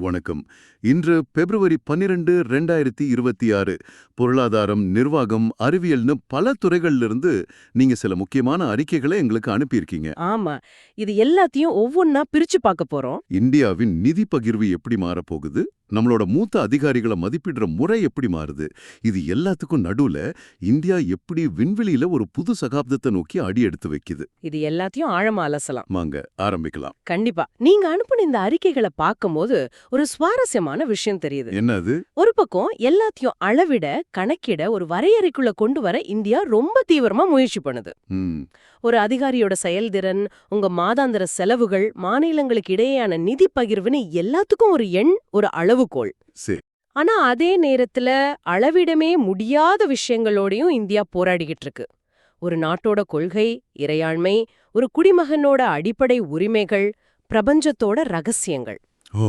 வணக்கம். இன்று பிப்ரவரி 12, 2026. பொருளாதாரம், நிர்வாகம், அறிவியல்னு பல துறைகள்ல நீங்க சில முக்கியமான அறிக்கைகளை எங்களுக்கு அனுப்பியிருக்கீங்க. ஆமா, இது எல்லாத்தையும் ஒவ்வொன்னா பிரிச்சு பார்க்க போறோம். இந்தியாவின் நிதி பகிர்வு எப்படி மாறப்போகுது, நம்மளோட மூத்த அதிகாரிகளை மதிப்பிடுற முறை எப்படி மாறுது, இது எல்லாத்துக்கும் நடுவுல இந்தியா எப்படி விண்வெளியில ஒரு புது சகாப்தத்தை நோக்கி அடி எடுத்து வைக்குது. இது எல்லாத்தையும் ஆழமா அலசலாம். வாங்க ஆரம்பிக்கலாம். கண்டிப்பா. நீங்க அனுப்புன இந்த அறிக்கைகளை பார்க்கும்போது ஒரு சுவாரஸ்யமான விஷயம் தெரியுது. என்னது? ஒரு பக்கம் எல்லாத்தையும் அளவிட, கணக்கிட, ஒரு வரையறைக்குள்ள கொண்டு வர இந்தியா ரொம்ப தீவிரமா முயற்சி பண்ணுது. ஒரு அதிகாரியோட செயல்திறன், உங்க மாதாந்திர செலவுகள், மாநிலங்களுக்கு இடையேயான நிதி பகிர்வுன்னு எல்லாத்துக்கும் ஒரு எண், ஒரு அளவுகோல். சரி. ஆனா அதே நேரத்துல அளவிடமே முடியாத விஷயங்களோடையும் இந்தியா போராடிக்கிட்டு இருக்கு. ஒரு நாட்டோட கொள்கை, இறையாண்மை, ஒரு குடிமகனோட அடிப்படை உரிமைகள், பிரபஞ்சத்தோட ரகசியங்கள். ஓ,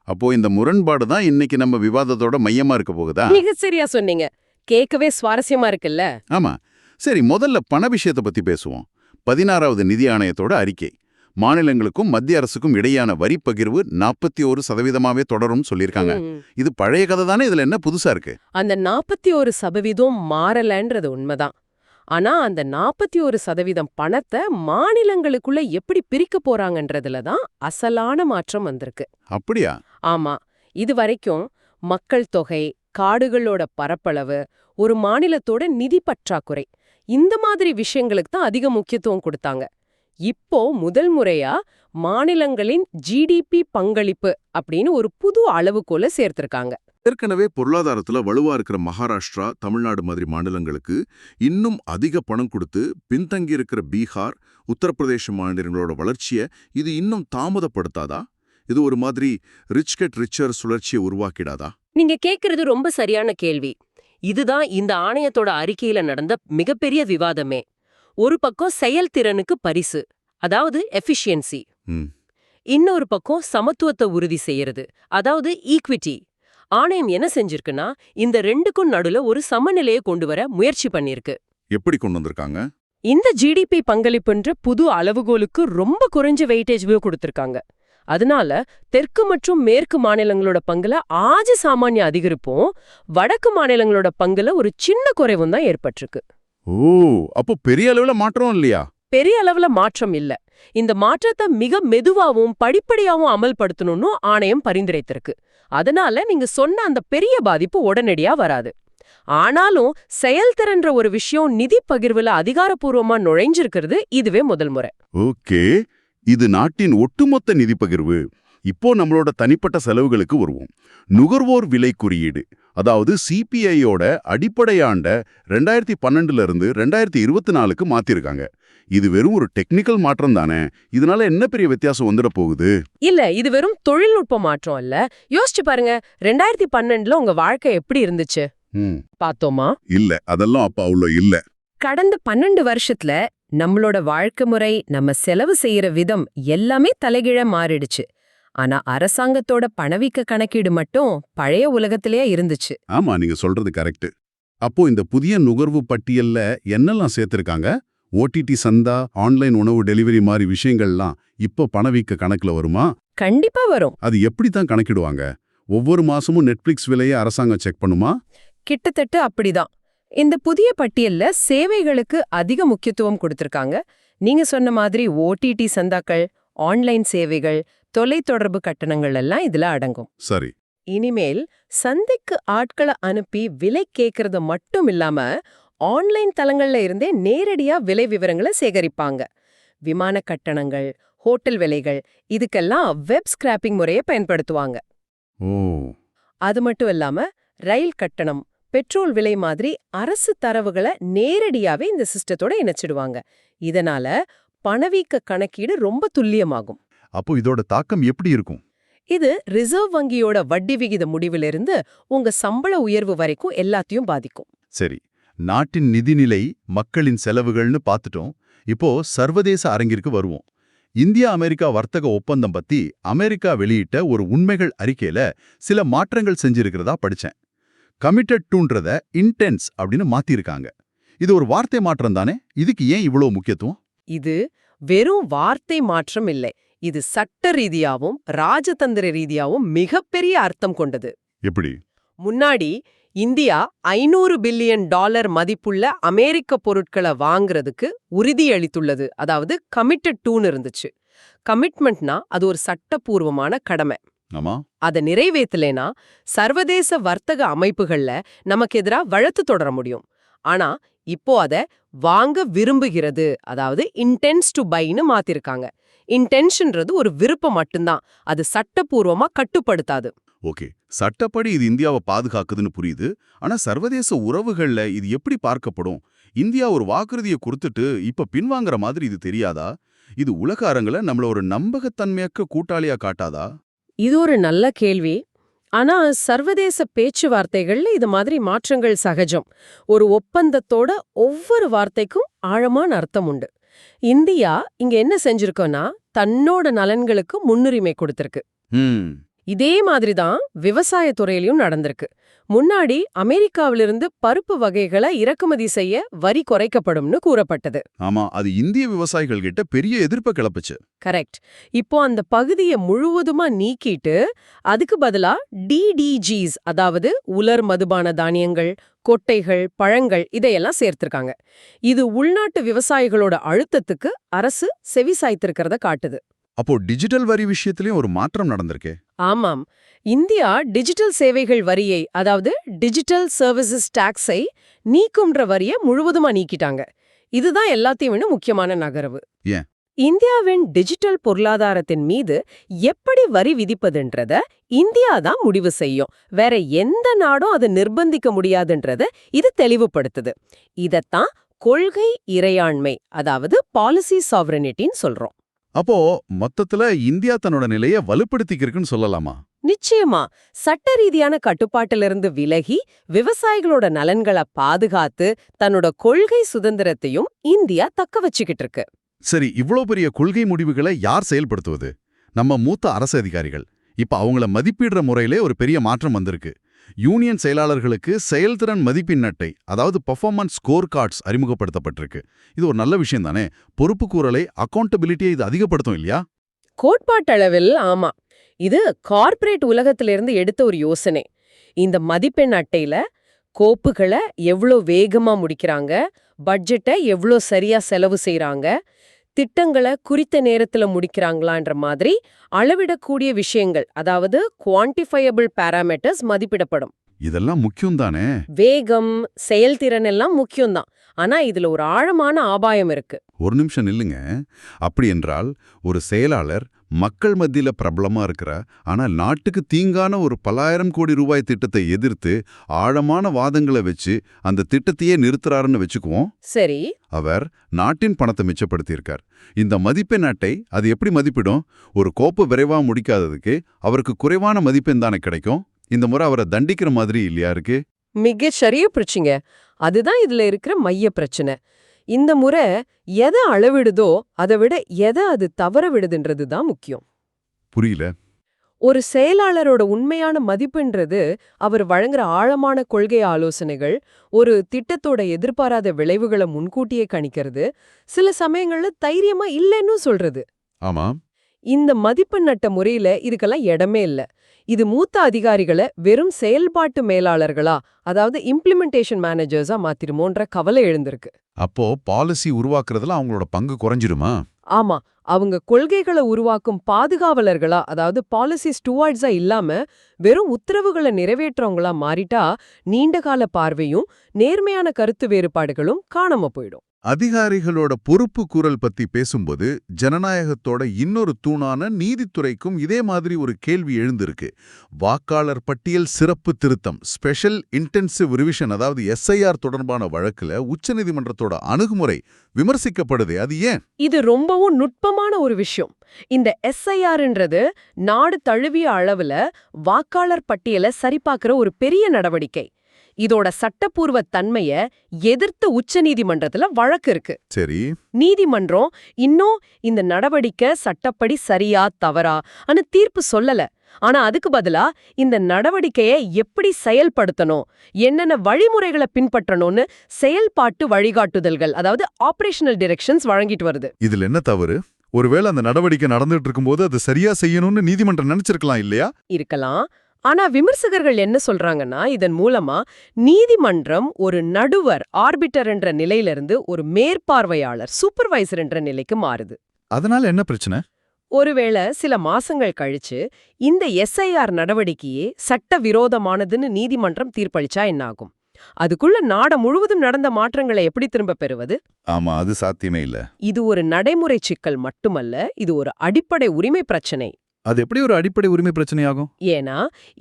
அப்போ இந்த முரண்பாடு தான் இன்னைக்கு நம்ம விவாதத்தோட மையமா இருக்க போகுதா? மிக சரியா சொன்னீங்க. கேட்கவே சுவாரஸ்யமா இருக்குல்ல? ஆமா. சரி, முதல்ல பண விஷயத்தை பத்தி பேசுவோம். 16வது நிதி ஆணையத்தோட அறிக்கை மாநிலங்களுக்கும் மத்திய அரசுக்கும் இடையான வரி பகிர்வு 41%ஆவே தொடரும் சொல்லியிருக்காங்க. இது பழைய கதை தானே, இதுல என்ன புதுசா இருக்கு? அந்த 41% மாறலன்றது உண்மைதான். ஆனா அந்த 41% பணத்தை மாநிலங்களுக்குள்ள எப்படி பிரிக்க போறாங்கன்றதுல தான் அசலான மாற்றம் வந்திருக்கு. அப்படியா? ஆமா, இது வரைக்கும் மக்கள் தொகை, காடுகளோட பரப்பளவு, ஒரு மாநிலத்தோட நிதி பற்றாக்குறை, இந்த மாதிரி விஷயங்களுக்கு தான் அதிக முக்கியத்துவம் கொடுத்தாங்க. இப்போ முதல் முறையா மாநிலங்களின் ஜிடிபி பங்களிப்பு அப்படின்னு ஒரு புது அளவுகோல சேர்த்திருக்காங்க. ஏற்கனவே பொருளாதாரத்துல வலுவா இருக்கிற மகாராஷ்டிரா, தமிழ்நாடு மாதிரி மாநிலங்களுக்கு இன்னும் அதிக பணம் கொடுத்து பின்தங்கி இருக்கிற பீகார், உத்தரப்பிரதேச மாநிலங்களோட வளர்ச்சியை இது இன்னும் தாமதப்படுத்தாதா? இது ஒரு மாதிரி ரிச் கெட் ரிச்சர் சுழற்சியை உருவாக்கிடாதா? நீங்க கேக்குறது ரொம்ப சரியான கேள்வி. இதுதான் இந்த ஆணையத்தோட அறிக்கையில நடந்த மிகப்பெரிய விவாதமே. ஒரு பக்கம் செயல்திறனுக்கு பரிசு, அதாவது எஃபிஷியன்சி. இன்னொரு பக்கம் சமத்துவத்தை உறுதி செய்யறது, அதாவது ஈக்விட்டி. ஆணையம் என்ன செஞ்சிருக்குன்னா, இந்த ரெண்டுக்கும் நடுல ஒரு சமநிலையை கொண்டு வர முயற்சி பண்ணிருக்கு. எப்படி கொண்டு வந்திருக்காங்க? இந்த ஜிடிபி பங்களிப்புன்ற புது அளவுகோலுக்கு ரொம்ப குறைஞ்ச வெயிட்டேஜ் கொடுத்திருக்காங்க. அதனால தெற்கு மற்றும் மேற்கு மாநிலங்களோட பங்குல ஆஜி சாமானிய அதிகரிப்பும், வடக்கு மாநிலங்களோட பங்குல ஒரு சின்ன குறைவும் தான் ஏற்பட்டிருக்கு. ஓ, அப்போ பெரிய அளவுல மாற்றம் இல்லையா? பெரிய அளவுல மாற்றம் இல்ல. இந்த மாற்றத்தை மிக மெதுவாவும் படிப்படியாவும் அமல்படுத்தணும்னு ஆணையம் பரிந்துரைத்திருக்கு. அதனால நீங்க சொன்ன அந்த பெரிய பாதிப்பு உடனடியா வராது. ஆனாலும் செயல்திறன்ற ஒரு விஷயம் நிதி பகிர்வுல அதிகாரப்பூர்வமா நுழைஞ்சிருக்கிறது இதுவே முதல் முறை. ஓகே, இது நாட்டின் ஒட்டுமொத்த நிதி பகிர்வு. இப்போ நம்மளோட தனிப்பட்ட செலவுகளுக்கு வருவோம். நுகர்வோர் விலை குறியீடு, அதாவது சிபிஐயோட அடிப்படையாண்ட 2012 இருந்து 2024க்கு மாத்திருக்காங்க. இது வெறும் ஒரு டெக்னிக்கல் மாற்றம் தானே? இதனால என்ன பெரிய வித்தியாசம் வந்துட போகுது? இல்ல, இது வெறும் தொழில்நுட்ப மாற்றம் இல்ல. யோசிச்சு பாருங்க, 2012ல உங்க வாழ்க்கை எப்படி இருந்துச்சு பார்த்தோமா? இல்ல, அதெல்லாம் அப்ப அவ்வளோ இல்ல. கடந்த 12 வருஷத்துல நம்மளோட வாழ்க்கை முறை, நம்ம செலவு செய்யற விதம் எல்லாமே தலைகீழ மாறிடுச்சு. ஆனா அரசாங்கத்தோட பணவீக்க கணக்கீடு மட்டும் பழைய உலகத்திலேயே இருந்துச்சு. ஆமா, நீங்க சொல்றது கரெக்ட். அப்போ இந்த புதிய நுகர்வு பட்டியல்ல என்னெல்லாம் சேர்த்திருக்காங்க? ஓடிடி சந்தா, ஆன்லைன் உணவு டெலிவரி மாதிரி விஷயங்கள்லாம் இப்போ பணவீக்க கணக்குல வருமா? கண்டிப்பா வரும். அது எப்படி தான் கணக்கிடுவாங்க? ஒவ்வொரு மாசமும் நெட்ஃபிளிக்ஸ் விலையை அரசாங்கம் செக் பண்ணுமா? கிட்டத்தட்ட அப்படிதான். இந்த புதிய பட்டியல்ல சேவைகளுக்கு அதிக முக்கியத்துவம் கொடுத்திருக்காங்க. நீங்க சொன்ன மாதிரி ஓடிடி சந்தாக்கள், ஆன்லைன் சேவைகள், தொலைத்தொடர்பு கட்டணங்கள் எல்லாம் இதுல அடங்கும். சரி. இனிமேல் சந்தைக்கு ஆட்களை அனுப்பி விலை கேட்கறது மட்டும் இல்லாம ஆன்லைன் தளங்கள்ல இருந்தே நேரடியா விலை விவரங்களை சேகரிப்பாங்க. விமான கட்டணங்கள், ஹோட்டல் விலைகள், இதுக்கெல்லாம் வெப் ஸ்கிராப்பிங் முறையை பயன்படுத்துவாங்க. ஓ, அது மட்டும் இல்லாம ரயில் கட்டணம், பெட்ரோல் விலை மாதிரி அரசு தரவுகளை நேரடியாவே இந்த சிஸ்டத்தோட இணைச்சிடுவாங்க. இதனால பணவீக்க கணக்கீடு ரொம்ப துல்லியமாகும். அப்போ இதோட தாக்கம் எப்படி இருக்கும்? இது ரிசர்வ் வங்கியோட வட்டி விகித முடிவிலிருந்து உங்க சம்பள உயர்வு வரைக்கும் எல்லாத்தையும் பாதிக்கும். சரி, நாட்டின் நிதிநிலை, மக்களின் செலவுகள்னு பார்த்துட்டோம். இப்போ சர்வதேச அரங்கிற்கு வருவோம். இந்தியா அமெரிக்கா வர்த்தக ஒப்பந்தம் பத்தி அமெரிக்கா வெளியிட்ட ஒரு உண்மைகள் அறிக்கையில சில மாற்றங்கள் செஞ்சிருக்கிறதா படிச்சேன். கமிட்டட் டுன்றத இன்டென்ஸ் அப்படின்னு மாத்திருக்காங்க. இது ஒரு வார்த்தை மாற்றம் தானே? இதுக்கு ஏன் இவ்வளவு முக்கியத்துவம்? இது வெறும் வார்த்தை மாற்றம் இல்லை. இது சட்ட ரீதியாவும் ராஜதந்திர ரீதியாவும் மிகப்பெரிய அர்த்தம் கொண்டது. எப்படி? முன்னாடி இந்தியா $500 பில்லியன் மதிப்புள்ள அமெரிக்க பொருட்களை வாங்குறதுக்கு உறுதியளித்துள்ளது, அதாவது கமிட்டட் டூன்னு இருந்துச்சு. கமிட்மெண்ட்னா அது ஒரு சட்டப்பூர்வமான கடமை. ஆமா. அதை நிறைவேத்தலைனா சர்வதேச வர்த்தக அமைப்புகள்ல நமக்கு எதிரா வழக்கு தொடர முடியும். ஆனா இப்போ அத வாங்க விரும்புகிறது, அதாவது இன்டென்ஸ் டு பைன்னு மாத்திருக்காங்க. இன்டென்ஷன்றது ஒரு விருப்பம் மட்டும்தான், அது சட்டப்பூர்வமா கட்டுப்படுத்தாது. ஓகே, சட்டப்படி இது இந்தியாவை பாதுகாக்குதுன்னு புரியுது. ஆனா சர்வதேச உறவுகள்ல இது எப்படி பார்க்கப்படும்? இந்தியா ஒரு வாக்குறுதியை கொடுத்துட்டு இப்ப பின்வாங்குற மாதிரி இது தெரியாதா? இது உலக அரங்குல நம்மள ஒரு நம்பகத்தன்மையற்ற கூட்டாளியா காட்டாதா? இது ஒரு நல்ல கேள்வி. ஆனா சர்வதேச பேச்சுவார்த்தைகள்ல இது மாதிரி மாற்றங்கள் சகஜம். ஒரு ஒப்பந்தத்தோட ஒவ்வொரு வார்த்தைக்கும் ஆழமான அர்த்தம் உண்டு. இந்தியா இங்க என்ன செஞ்சிருக்கோன்னா தன்னோட நலன்களுக்கு முன்னுரிமை கொடுத்திருக்கு. இதே மாதிரிதான் விவசாயத்துறையிலயும் நடந்திருக்கு. முன்னாடி அமெரிக்காவிலிருந்து பருப்பு வகைகளை இறக்குமதி செய்ய வரி குறைக்கப்படும்னு கூறப்பட்டது. ஆமா, அது இந்திய விவசாயிகள் கிட்ட பெரிய எதிர்ப்பை கிளப்புச்சு. கரெக்ட். இப்போ அந்த பகுதியை முழுவதுமா நீக்கிட்டு அதுக்கு பதிலா DDGs, அதாவது உலர் மதுபான தானியங்கள், கொட்டைகள், பழங்கள் இதையெல்லாம் சேர்த்திருக்காங்க. இது உள்நாட்டு விவசாயிகளோட அழுத்தத்துக்கு அரசு செவிசாய்த்திருக்கிறத காட்டுது. அப்போ டிஜிட்டல் வரி விஷயத்திலயும் ஒரு மாற்றம் நடந்திருக்கே. ஆமாம். இந்தியா டிஜிட்டல் சேவைகள் வரியை, அதாவது டிஜிட்டல் சர்வீசஸ் டாக்ஸை நீக்கும்ன்ற வரியை முழுவதுமா நீக்கிட்டாங்க. இதுதான் எல்லாத்தையும் விட முக்கியமான நகர்வு. ஏன்? இந்தியாவின் டிஜிட்டல் பொருளாதாரத்தின் மீது எப்படி வரி விதிப்பதுன்றத இந்தியா தான் முடிவு செய்யும். வேற எந்த நாடும் அதை நிர்பந்திக்க முடியாதுன்றத இது தெளிவுபடுத்துது. இதத்தான் கொள்கை இறையாண்மை, அதாவது பாலிசி சாவரனிட்டின்னு சொல்றோம். அப்போ மொத்தத்துல இந்தியா தன்னோட நிலையை வலுப்படுத்திக்கிருக்குன்னு சொல்லலாமா? நிச்சயமா. சட்ட ரீதியான கட்டுப்பாட்டிலிருந்து விலகி விவசாயிகளோட நலன்களை பாதுகாத்து தன்னோட கொள்கை சுதந்திரத்தையும் இந்தியா தக்க வச்சுக்கிட்டு இருக்கு. சரி, இவ்ளோ பெரிய கொள்கை முடிவுகளை யார் செயல்படுத்துவது? நம்ம மூத்த அரசு அதிகாரிகள். இப்ப அவங்கள மதிப்பிடுற முறையிலே ஒரு பெரிய மாற்றம் வந்திருக்கு. யூனியன் செயலாளர்களுக்கு செயல்திறன் மதிப்பெண் அட்டை, அதாவது பெர்ஃபார்மன்ஸ் ஸ்கோர் கார்ட்ஸ் அறிமுகப்படுத்தப்பட்டிருக்கு. இது ஒரு நல்ல விஷயம் தானே? பொறுப்பு கூறலை, அக்கௌண்டபிலிட்டியை இது அதிகப்படுத்தும் இல்லையா? கோட்பாட்டளவில் ஆமா. இது கார்ப்பரேட் உலகத்திலிருந்து எடுத்த ஒரு யோசனை. இந்த மதிப்பெண் அட்டையில கோப்புகளை எவ்வளோ வேகமா முடிக்கிறாங்க, பட்ஜெட்டை எவ்வளோ சரியா செலவு செய்றாங்க, திட்டங்களை குறித்த நேரத்துல முடிக்கிறாங்களான்ற மாதிரி அளவிடக்கூடிய விஷயங்கள், அதாவது குவான்டிஃபையபிள் பாராமீட்டர்ஸ் மதிப்பிடப்படும். இதெல்லாம் முக்கியம் தானே? வேகம், செயல்திறன் எல்லாம் முக்கியம்தான். ஆனா இதுல ஒரு ஆழமான ஆபாயம் இருக்கு. ஒரு நிமிஷம் நில்லுங்க. அப்படி என்றால் ஒரு செயலாளர் மக்கள் மத்தியில பிரபலமா இருக்கிற, ஆனா நாட்டுக்கு தீங்கான ஒரு பல்லாயிரம் கோடி ரூபாய் திட்டத்தை எதிர்த்து ஆழமான வாதங்களை வச்சு அந்த திட்டத்தையே நிறுத்துறாருன்னு வச்சுக்குவோம். சரி. அவர் நாட்டின் பணத்தை மிச்சப்படுத்தியிருக்கார். இந்த மதிப்பெண் அட்டை அது எப்படி மதிப்பிடும்? ஒரு கோப்பு விரைவா முடிக்காததுக்கு அவருக்கு குறைவான மதிப்பெண் தானே கிடைக்கும். இந்த முறை அவரை தண்டிக்கிற மாதிரி இல்லையா இருக்கு? மிக சரியா பிடிச்சிங்க. அதுதான் இதுல இருக்கிற மைய பிரச்சனை. இந்த முறை எதை அளவிடுதோ அதை விட எதை அது தவற விடுதுன்றது தான் முக்கியம். புரியல. ஒரு செயலாளரோட உண்மையான மதிப்புன்றது அவர் வழங்குற ஆழமான கொள்கை ஆலோசனைகள், ஒரு திட்டத்தோட எதிர்பாராத விளைவுகளை முன்கூட்டியே கணிக்கிறது, சில சமயங்கள்ல தைரியமா இல்லைன்னு சொல்றது. ஆமா. இந்த மதிப்பெண் அட்டை முறையில இதுக்கெல்லாம் இடமே இல்ல. இது மூத்த அதிகாரிகளை வெறும் செயல்பாட்டு மேலாளர்களா, அதாவது இம்ப்ளிமெண்டேஷன் மேனேஜர்ஸா மாத்திருமோன்ற கவலை எழுந்திருக்கு. அப்போ பாலிசி உருவாக்குறதுல அவங்களோட பங்கு குறைஞ்சிருமா? ஆமா, அவங்க கொள்கைகளை உருவாக்கும் பாதுகாவலர்களா, அதாவது பாலிசி ஸ்டூவார்ட்ஸா இல்லாம வெறும் உத்தரவுகளை நிறைவேற்றவங்களா மாறிட்டா நீண்டகால பார்வையும் நேர்மையான கருத்து வேறுபாடுகளும் காணாம போயிடும். அதிகாரிகளோட பொறுப்பு கூறல் பத்தி பேசும்போது ஜனநாயகத்தோட இன்னொரு தூணான நீதித்துறைக்கும் இதே மாதிரி ஒரு கேள்வி எழுந்திருக்கு. வாக்காளர் பட்டியல் சிறப்பு திருத்தம், ஸ்பெஷல் இன்டென்சிவ் ரிவிஷன், அதாவது SIR தொடர்பான வழக்குல உச்சநீதிமன்றத்தோட அணுகுமுறை விமர்சிக்கப்படுது. அது ஏன்? இது ரொம்பவும் நுட்பமான ஒரு விஷயம். இந்த SIRன்றது நாடு தழுவிய அளவுல வாக்காளர் பட்டியலை சரிபார்க்கிற ஒரு பெரிய நடவடிக்கை. இதோட சட்டப்பூர்வ தன்மைய எதிர்த்து உச்சநீதிமன்றத்துல வழக்கு இருக்கு. சரி. நீதிமன்றம் இன்னும் இந்த நடவடிக்கை சட்டப்படி சரியா தவறா தீர்ப்பு சொல்லல. ஆனா அதுக்கு பதிலா இந்த நடவடிக்கையை எப்படி செயல்படுத்தணும், என்னென்ன வழிமுறைகளை பின்பற்றணும்னு செயல்பாட்டு வழிகாட்டுதல்கள், அதாவது ஆபரேஷனல் டைரக்ஷன்ஸ் வழங்கிட்டு வருது. இதுல என்ன தவறு? ஒருவேளை அந்த நடவடிக்கை நடந்துட்டு இருக்கும்போது அது சரியா செய்யணும்னு நீதிமன்றம் நினைச்சிருக்கலாம் இல்லையா? இருக்கலாம். ஆனா விமர்சகர்கள் என்ன சொல்றாங்கன்னா, இதன் மூலமா நீதிமன்றம் ஒரு நடுவர் ஆர்பிட்டர் என்ற நிலையிலிருந்து ஒரு மேற்பார்வையாளர் சூப்பர்வைசர் என்ற நிலைக்கு மாறுது. அதனால என்ன பிரச்சனை? ஒருவேளை சில மாசங்கள் கழிச்சு இந்த எஸ்ஐஆர் நடவடிக்கையே சட்டவிரோதமானதுன்னு நீதிமன்றம் தீர்ப்பளிச்சா என்னாகும்? அதுக்குள்ள நாடு முழுவதும் நடந்த மாற்றங்களை எப்படி திரும்ப பெறுவது? ஆமா, அது சாத்தியமே இல்ல. இது ஒரு நடைமுறை சிக்கல் மட்டுமல்ல, இது ஒரு அடிப்படை உரிமை பிரச்சனை. அது எப்படி ஒரு அடிப்படை உரிமை பிரச்சனையாகும்? ஏன்னா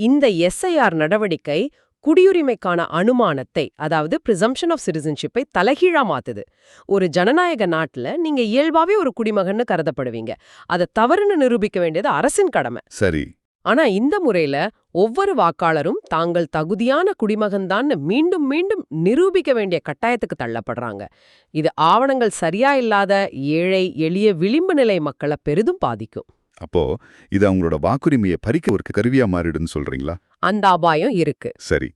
இந்த எஸ்ஐஆர் நடவடிக்கை குடியுரிமைக்கான அனுமானத்தை, அதாவது பிரிசம்ப்ஷன் ஆஃப் சிட்டிசன்ஷிப்பை தலைகீழா மாத்துது. ஒரு ஜனநாயக நாட்டுல நீங்க இயல்பாவே ஒரு குடிமகன்னு கருதப்படுவீங்க. அதை தவறுன்னு நிரூபிக்க வேண்டியது அரசின் கடமை. சரி. ஆனா இந்த முறையில ஒவ்வொரு வாக்காளரும் தாங்கள் தகுதியான குடிமகன்தான்னு மீண்டும் மீண்டும் நிரூபிக்க வேண்டிய கட்டாயத்துக்கு தள்ளப்படுறாங்க. இது ஆவணங்கள் சரியா இல்லாத ஏழை எளிய விளிம்பு நிலை மக்களை பெரிதும் பாதிக்கும். அப்போ இது அவங்களோட வாக்குரிமையை பறிக்க ஒரு கருவியா மாறிடுன்னு சொல்றீங்களா? அந்த அபாயம் இருக்கு. சரி.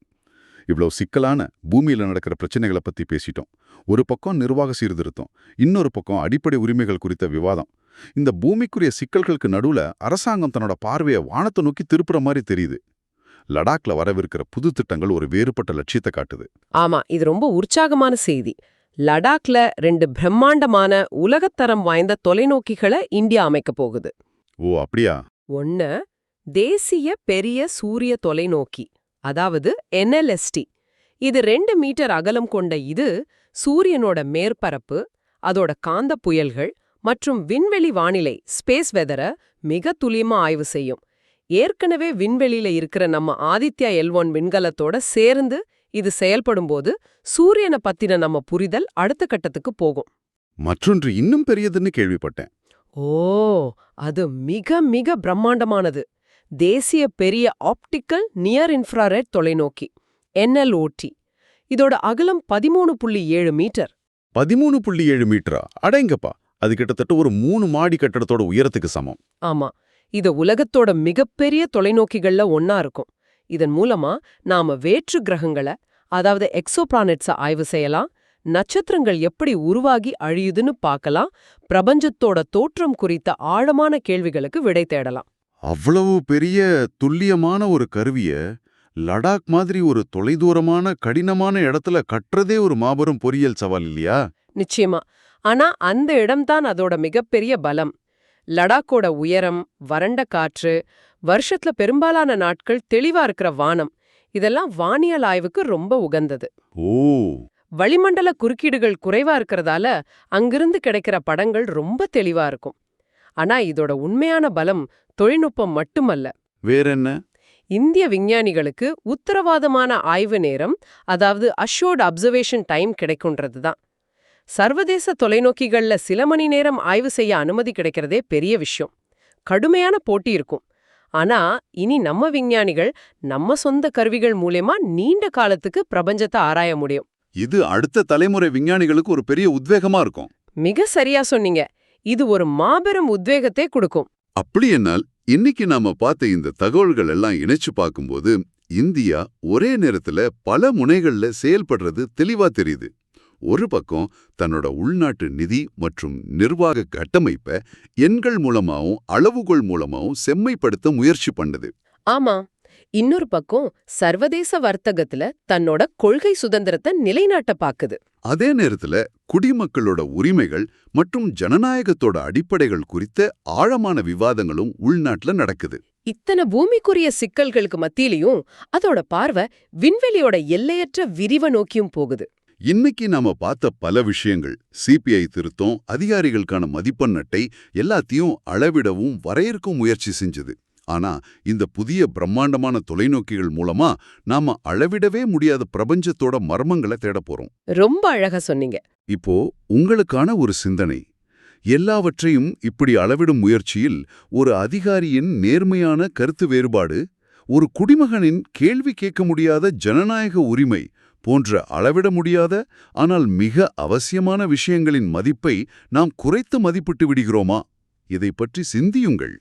இவ்வளவு சிக்கலான பூமியில நடக்கிற பிரச்சனைகளை பத்தி பேசிட்டோம். ஒரு பக்கம் நிர்வாக சீர்திருத்தம், இன்னொரு பக்கம் அடிப்படை உரிமைகள் குறித்த விவாதம். இந்த பூமிக்குரிய சிக்கல்களுக்கு நடுவுல அரசாங்கம் தன்னோட பார்வையை வானத்தை நோக்கி திருப்புற மாதிரி தெரியுது. லடாக்ல வரவிருக்கிற புது திட்டங்கள் ஒரு வேறுபட்ட லட்சியத்தை காட்டுது. ஆமா, இது ரொம்ப உற்சாகமான செய்தி. லடாக்ல 2 பிரம்மாண்டமான உலகத்தரம் வாய்ந்த தொலைநோக்கிகளை இந்தியா அமைக்க போகுது. ஓ, அப்படியா? ஒன்னு தேசிய பெரிய சூரிய தொலைநோக்கி, அதாவது NLST. இது 2 மீட்டர் அகலம் கொண்ட இது சூரியனோட மேற்பரப்பு, அதோட காந்த புயல்கள் மற்றும் விண்வெளி வானிலை ஸ்பேஸ் வெதரை மிக துல்லியமா ஆய்வு செய்யும். ஏற்கனவே விண்வெளியில இருக்கிற நம்ம ஆதித்யா L1 விண்கலத்தோட சேர்ந்து இது செயல்படும்போது சூரியனை பத்தின நம்ம புரிதல் அடுத்த கட்டத்துக்கு போகும். மற்றொன்று இன்னும் பெரியதுன்னு கேள்விப்பட்டேன். ஓ, அது மிக மிக பிரம்மாண்டமானது. தேசிய பெரிய ஆப்டிக்கல் நியர் இன்ஃப்ராரெட் தொலைநோக்கி, NLOT. இதோட அகலம் 13.7 மீட்டர். 13.7 மீட்டரா? அடேங்கப்பா, அது கிட்டத்தட்ட ஒரு 3 மாடி கட்டடத்தோட உயரத்துக்கு சமம். ஆமா, இது உலகத்தோட மிகப்பெரிய தொலைநோக்கிகள்ல ஒன்னா இருக்கும். இதன் மூலமா நாம வேற்று கிரகங்களை, அதாவது எக்ஸோபிளானெட்ஸை ஆய்வு செய்யலாம், நட்சத்திரங்கள் எப்படி உருவாகி அழியுதுன்னு பார்க்கலாம், பிரபஞ்சத்தோட தோற்றம் குறித்த ஆழமான கேள்விகளுக்கு விடை தேடலாம். அவ்வளவு பெரிய துல்லியமான ஒரு கருவிய லடாக் மாதிரி ஒரு தொலைதூரமான கடினமான இடத்துல கட்டுறதே ஒரு மாபெரும் பொறியியல் சவால் இல்லையா? நிச்சயமா. ஆனா அந்த இடம்தான் அதோட மிகப்பெரிய பலம். லடாக்கோட உயரம், வறண்ட காற்று, வருஷத்துல பெரும்பாலான நாட்கள் தெளிவா இருக்கிற வானம், இதெல்லாம் வானியல் ஆய்வுக்கு ரொம்ப உகந்தது. ஓ, வளிமண்டல குறுக்கீடுகள் குறைவா இருக்கிறதால அங்கிருந்து கிடைக்கிற படங்கள் ரொம்ப தெளிவா இருக்கும். ஆனா இதோட உண்மையான பலம் தொழில்நுட்பம் மட்டுமல்ல. வேறென்ன? இந்திய விஞ்ஞானிகளுக்கு உத்தரவாதமான ஆய்வு நேரம், அதாவது அஷ்யூர்ட் அப்சர்வேஷன் டைம் கிடைக்குன்றது தான். சர்வதேச தொலைநோக்கிகள்ல சில மணி நேரம் ஆய்வு செய்ய அனுமதி கிடைக்கிறதே பெரிய விஷயம். கடுமையான போட்டி இருக்கும். ஆனா இனி நம்ம விஞ்ஞானிகள் நம்ம சொந்த கருவிகள் மூலமா நீண்ட காலத்துக்கு பிரபஞ்சத்தை ஆராய முடியும். இது அடுத்த தலைமுறை விஞ்ஞானிகளுக்கு ஒரு பெரிய உத்வேகமா இருக்கும். மிக சரியா சொன்னீங்க. இது ஒரு மாபெரும் உத்வேகத்தை கொடுக்கும். அப்படி என்னால் இன்னைக்கு நாம பார்த்த இந்த தகவல்கள் எல்லாம் இணைச்சு பார்க்கும்போது இந்தியா ஒரே நேரத்துல பல முனைகள்ல செயல்படுறது தெளிவா தெரியுது. ஒரு பக்கம் தன்னோட உள்நாட்டு நிதி மற்றும் நிர்வாக கட்டமைப்பை எண்கள் மூலமாவும் அளவுகோல் மூலமாவும் செம்மைப்படுத்த முயற்சி பண்ணுது. ஆமா, இன்னொரு பக்கம் சர்வதேச வர்த்தகத்துல தன்னோட கொள்கை சுதந்திரத்தை நிலைநாட்ட பாக்குது. அதே நேரத்துல குடிமக்களோட உரிமைகள் மற்றும் ஜனநாயகத்தோட அடிப்படைகள் குறித்த ஆழமான விவாதங்களும் உள்நாட்டுல நடக்குது. இத்தனை பூமிக்குரிய சிக்கல்களுக்கு மத்தியிலையும் அதோட பார்வை விண்வெளியோட எல்லையற்ற விரிவை நோக்கியும் போகுது. இன்னைக்கு நாம பார்த்த பல விஷயங்கள், சிபிஐ திருத்தம், அதிகாரிகளுக்கான மதிப்பெண் அட்டை எல்லாத்தையும் அளவிடவும் வரையறுக்கவும் முயற்சி செஞ்சது. ஆனா இந்த புதிய பிரம்மாண்டமான தொலைநோக்கிகள் மூலமா நாம அளவிடவே முடியாத பிரபஞ்சத்தோட மர்மங்களை தேட போறோம். ரொம்ப அழகா சொன்னீங்க. இப்போ உங்களுக்கான ஒரு சிந்தனை. எல்லாவற்றையும் இப்படி அளவிடும் முயற்சியில் ஒரு அதிகாரியின் நேர்மையான கருத்து வேறுபாடு, ஒரு குடிமகனின் கேள்வி கேட்க முடியாத ஜனநாயக உரிமை போன்ற அளவிட முடியாத ஆனால் மிக அவசியமான விஷயங்களின் மதிப்பை நாம் குறைத்து மதிப்பிட்டு விடுகிறோமா? இதை பற்றி சிந்தியுங்கள்.